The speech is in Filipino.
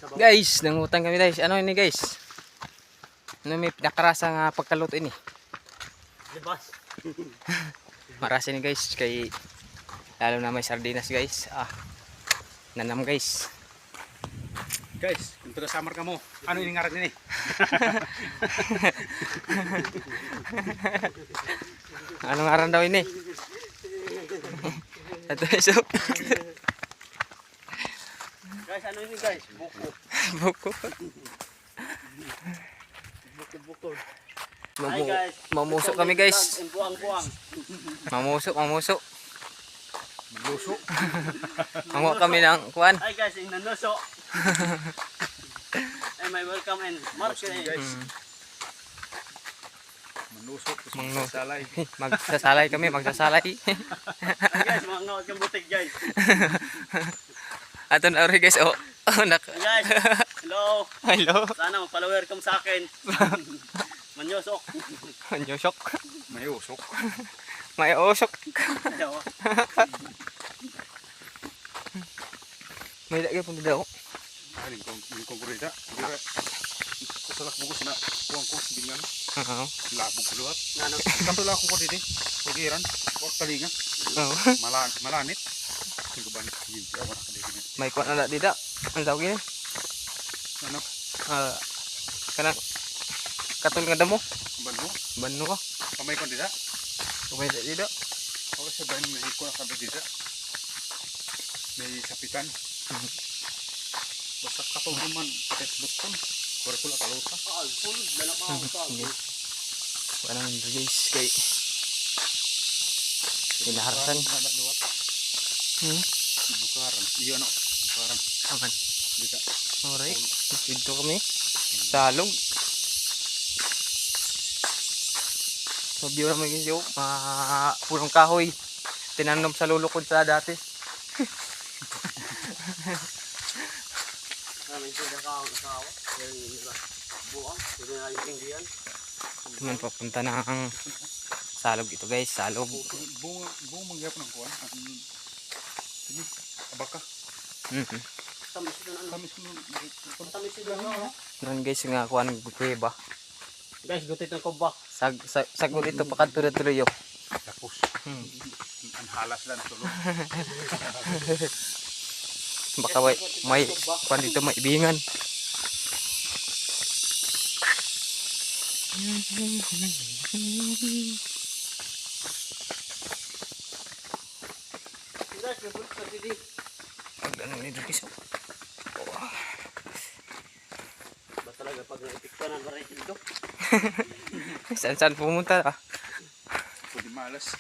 Guys, nangutang kami guys. Ano ini guys? Ano may pinakarasa nga pagkaluto ini? Libas. Marasa ni guys kay lalo na may sardinas guys. Nanam guys. Guys, kung taga-samar ka mo, ano yung ngaran nini? Anong aran daw ini? Ito iso. Guys, ano ini guys? Buko. Buko. Buko. Hi guys. Mamusok kami guys. Buang-buang. Mamusok. Maluso. Manguha kami ng kuan. Hi guys, inanuso. Ay, may welcome and market guys. Manusok, magsasalay. Magsasalay kami, magsasalay. Hi guys, mga ngawag yung butik guys. Ato na rin guys. Hi guys, hello. Hello. Sana magpa-welcome sa akin. Manyosok. Manyosok. May usok. May usok. May lagi pun daw. Ay, yung kongkurita. Dira. Kusalak bugos na kuang ko bingan. Labog ko luwat. Nano. Katula ko dito. Pugiran. Wag talinga. Malanit. Sigaban. May kuan na dida. Ang tawag ini. Ano? Kana katul nga damo. Banno ko. Kamay ko dida. Kamay dida. Okay, sabahin may ko na kabe dida. May sapitan. Basta kapag naman textbook ko. Kurikula kaluta. Full dala pa ako. Parang guys kay pinaharasan. Bukaran. Iyo ano? Bukaran. Aman. Dita. Alright. Dito kami. Salog. So view naman yung pulong kahoy. Tinanom sa lulukod sa dati. Tuman papunta na ang salog ito guys, salog. Buong mangyap ng kuwan. Sige, abaka. Tamis ito na. Doon guys nga kuwan ng kuweba. Guys, gutit ng kubak. Sagol ito pakatuloy-tuloy yo. Tapos. Ang halas lang tulo. Baka may kuwan dito maibingan. Pagdano nito guys. Ba talaga pag naipiktuan ang dito? Saan pumunta? Pwede malas.